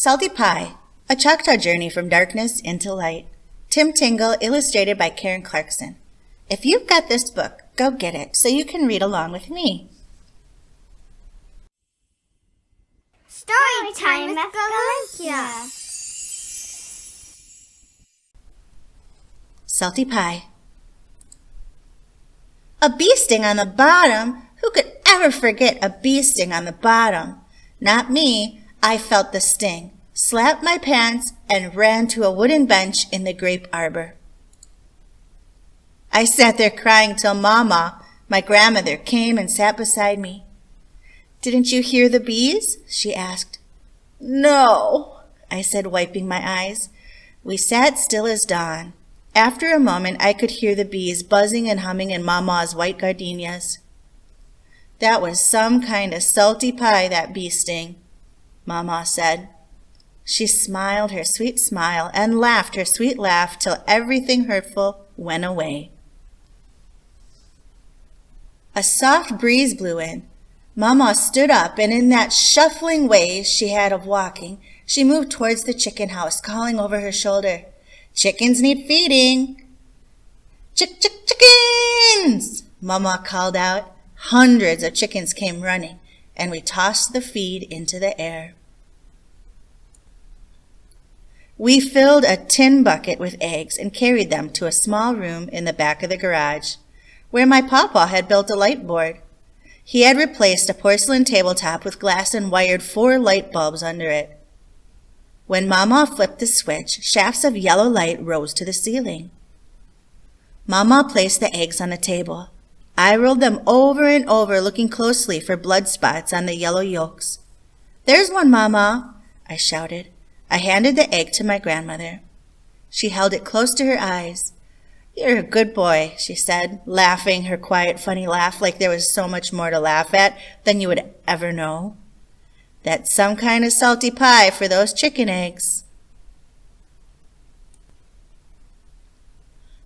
Salty Pie, A Choctaw Journey from Darkness into Light. Tim Tingle, illustrated by Karen Clarkson. If you've got this book, go get it so you can read along with me. Story time with Kaluhya. Salty Pie. A bee sting on the bottom? Who could ever forget a bee sting on the bottom? Not me. I felt the sting, slapped my pants, and ran to a wooden bench in the grape arbor. I sat there crying till Mama, my grandmother, came and sat beside me. "Didn't you hear the bees?" she asked. "No," I said, wiping my eyes. We sat still as dawn. After a moment, I could hear the bees buzzing and humming in Mama's white gardenias. "That was some kind of salty pie, that bee sting," Mama said. She smiled her sweet smile and laughed her sweet laugh till everything hurtful went away. A soft breeze blew in. Mama stood up, and in that shuffling way she had of walking, she moved towards the chicken house, calling over her shoulder, "Chickens need feeding." Chickens!" Mama called out. Hundreds of chickens came running, and we tossed the feed into the air. We filled a tin bucket with eggs and carried them to a small room in the back of the garage, where my papa had built a light board. He had replaced a porcelain tabletop with glass and wired 4 light bulbs under it. When Mama flipped the switch, shafts of yellow light rose to the ceiling. Mama placed the eggs on the table. I rolled them over and over, looking closely for blood spots on the yellow yolks. "There's one, Mama," I shouted. I handed the egg to my grandmother. She held it close to her eyes. "You're a good boy," she said, laughing her quiet, funny laugh like there was so much more to laugh at than you would ever know. "That's some kind of salty pie for those chicken eggs."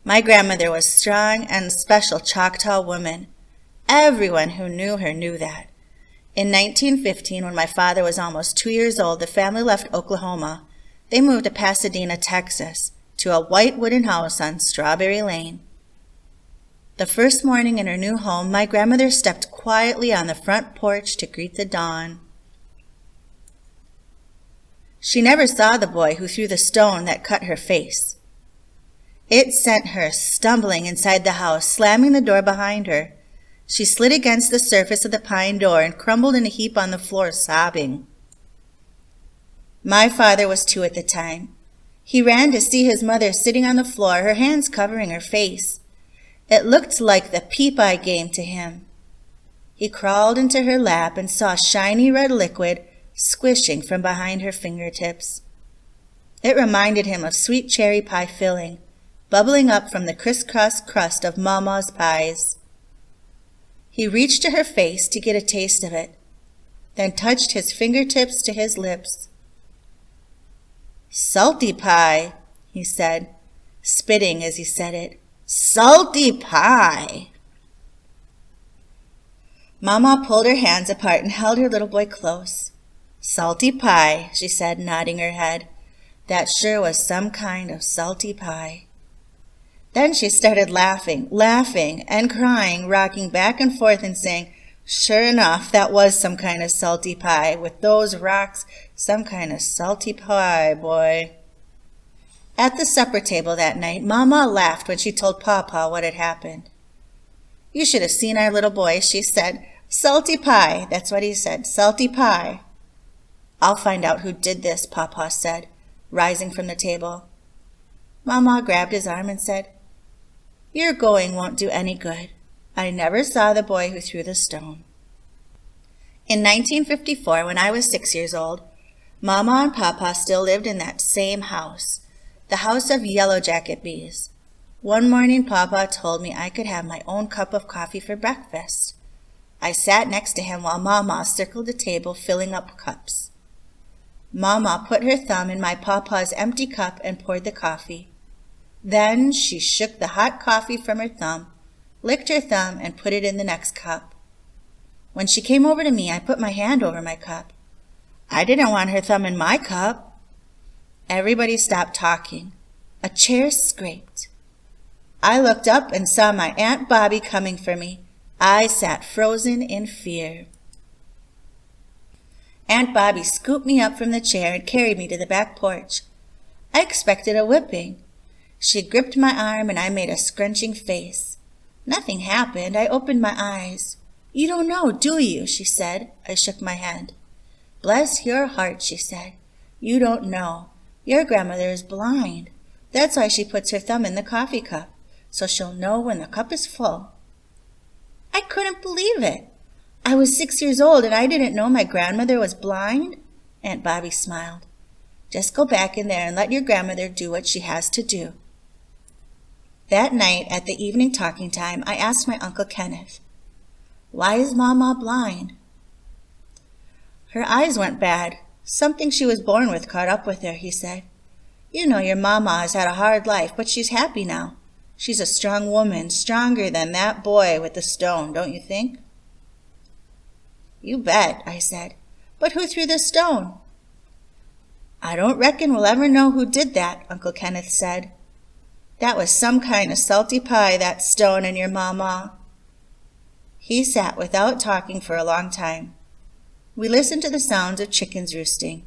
My grandmother was a strong and special Choctaw woman. Everyone who knew her knew that. In 1915, when my father was almost 2 years old, the family left Oklahoma. They moved to Pasadena, Texas, to a white wooden house on Strawberry Lane. The first morning in her new home, my grandmother stepped quietly on the front porch to greet the dawn. She never saw the boy who threw the stone that cut her face. It sent her stumbling inside the house, slamming the door behind her. She slid against the surface of the pine door and crumbled in a heap on the floor, sobbing. My father was 2 at the time. He ran to see his mother sitting on the floor, her hands covering her face. It looked like the peep-eye game to him. He crawled into her lap and saw shiny red liquid squishing from behind her fingertips. It reminded him of sweet cherry pie filling, bubbling up from the crisscross crust of Mama's pies. He reached to her face to get a taste of it, then touched his fingertips to his lips. "Salty pie," he said, spitting as he said it. "Salty pie." Mama pulled her hands apart and held her little boy close. "Salty pie," she said, nodding her head. "That sure was some kind of salty pie." Then she started laughing and crying, rocking back and forth and saying, "Sure enough, that was some kind of salty pie, with those rocks, some kind of salty pie, boy." At the supper table that night, Mama laughed when she told Papa what had happened. "You should have seen our little boy," she said. "Salty pie," that's what he said, "salty pie." "I'll find out who did this," Papa said, rising from the table. Mama grabbed his arm and said, "Your going won't do any good. I never saw the boy who threw the stone." In 1954, when I was 6 years old, Mama and Papa still lived in that same house, the house of yellow jacket bees. One morning, Papa told me I could have my own cup of coffee for breakfast. I sat next to him while Mama circled the table, filling up cups. Mama put her thumb in my Papa's empty cup and poured the coffee. Then she shook the hot coffee from her thumb, licked her thumb, and put it in the next cup. When she came over to me, I put my hand over my cup. I didn't want her thumb in my cup. Everybody stopped talking. A chair scraped. I looked up and saw my Aunt Bobby coming for me. I sat frozen in fear. Aunt Bobby scooped me up from the chair and carried me to the back porch. I expected a whipping. She gripped my arm and I made a scrunching face. Nothing happened. I opened my eyes. You don't know, do you? She said. I shook my head. Bless your heart, she said. You don't know. Your grandmother is blind. That's why she puts her thumb in the coffee cup, so she'll know when the cup is full. I couldn't believe it. I was 6 years old and I didn't know my grandmother was blind. Aunt Bobby smiled. Just go back in there and let your grandmother do what she has to do. That night at the evening talking time, I asked my Uncle Kenneth, why is Mama blind? Her eyes went bad. Something she was born with caught up with her, he said. You know your Mama has had a hard life, but she's happy now. She's a strong woman, stronger than that boy with the stone, don't you think? You bet, I said. But who threw the stone? I don't reckon we'll ever know who did that, Uncle Kenneth said. That was some kind of salty pie, that stone in your Mama. He sat without talking for a long time. We listened to the sounds of chickens roosting.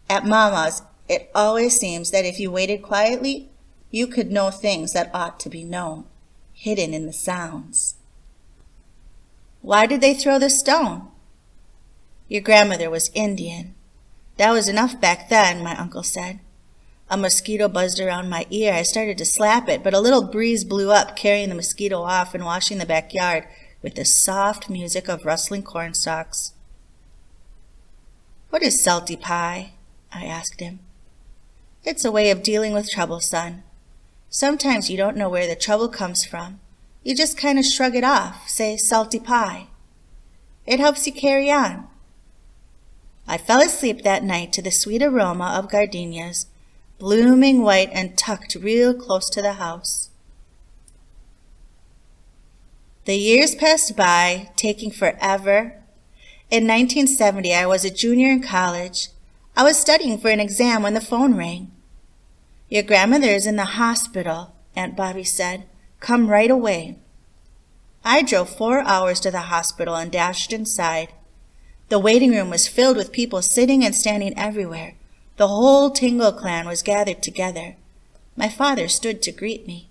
At Mama's, it always seems that if you waited quietly, you could know things that ought to be known, hidden in the sounds. Why did they throw the stone? Your grandmother was Indian. That was enough back then, my uncle said. A mosquito buzzed around my ear. I started to slap it, but a little breeze blew up, carrying the mosquito off and washing the backyard with the soft music of rustling corn stalks. What is salty pie? I asked him. It's a way of dealing with trouble, son. Sometimes you don't know where the trouble comes from. You just kind of shrug it off, say salty pie. It helps you carry on. I fell asleep that night to the sweet aroma of gardenias, blooming white and tucked real close to the house. The years passed by, taking forever. In 1970, I was a junior in college. I was studying for an exam when the phone rang. Your grandmother is in the hospital, Aunt Bobby said. Come right away. I drove 4 hours to the hospital and dashed inside. The waiting room was filled with people sitting and standing everywhere. The whole Tingle clan was gathered together. My father stood to greet me.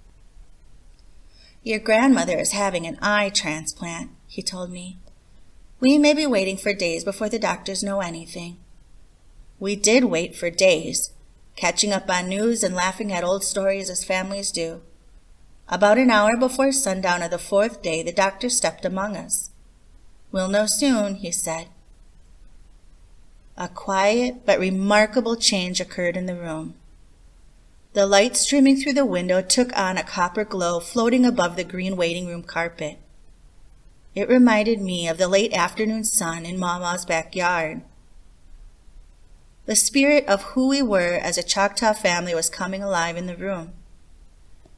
Your grandmother is having an eye transplant, he told me. We may be waiting for days before the doctors know anything. We did wait for days, catching up on news and laughing at old stories as families do. About an hour before sundown of the 4th day, the doctor stepped among us. We'll know soon, he said. A quiet but remarkable change occurred in the room. The light streaming through the window took on a copper glow floating above the green waiting room carpet. It reminded me of the late afternoon sun in Mama's backyard. The spirit of who we were as a Choctaw family was coming alive in the room.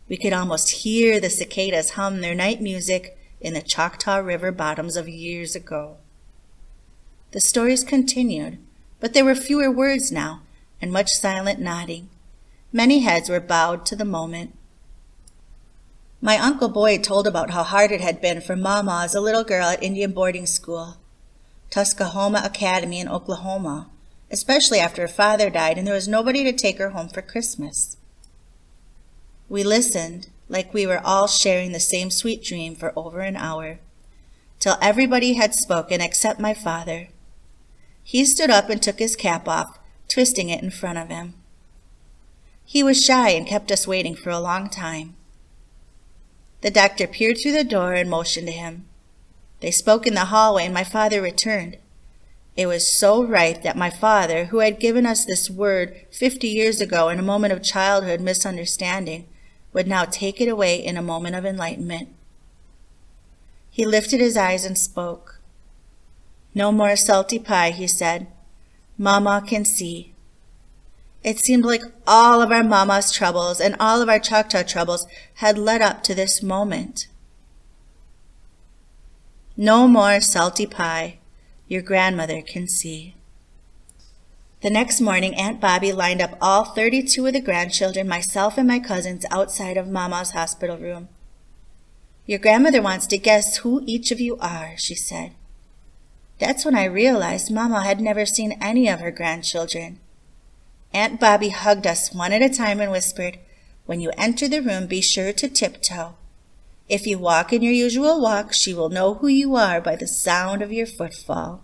We could almost hear the cicadas hum their night music in the Choctaw River bottoms of years ago. The stories continued, but there were fewer words now, and much silent nodding. Many heads were bowed to the moment. My Uncle Boyd told about how hard it had been for Mama as a little girl at Indian boarding school, Tuskahoma Academy in Oklahoma, especially after her father died and there was nobody to take her home for Christmas. We listened, like we were all sharing the same sweet dream for over an hour, till everybody had spoken except my father. He stood up and took his cap off, twisting it in front of him. He was shy and kept us waiting for a long time. The doctor peered through the door and motioned to him. They spoke in the hallway and my father returned. It was so right that my father, who had given us this word 50 years ago in a moment of childhood misunderstanding, would now take it away in a moment of enlightenment. He lifted his eyes and spoke. No more salty pie, he said. Mama can see. It seemed like all of our Mama's troubles and all of our Choctaw troubles had led up to this moment. No more salty pie, your grandmother can see. The next morning, Aunt Bobby lined up all 32 of the grandchildren, myself and my cousins, outside of Mama's hospital room. "Your grandmother wants to guess who each of you are," she said. That's when I realized Mama had never seen any of her grandchildren. Aunt Bobby hugged us one at a time and whispered, "When you enter the room, be sure to tiptoe. If you walk in your usual walk, she will know who you are by the sound of your footfall."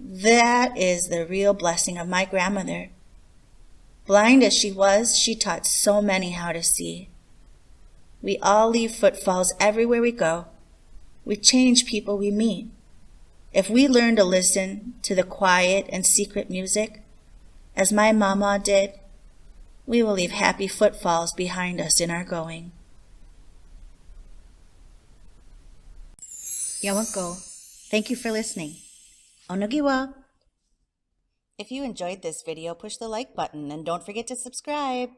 That is the real blessing of my grandmother. Blind as she was, she taught so many how to see. We all leave footfalls everywhere we go. We change people we meet. If we learn to listen to the quiet and secret music, as my mama did, we will leave happy footfalls behind us in our going. Yawanko, thank you for listening. Onogiwa. If you enjoyed this video, push the like button and don't forget to subscribe.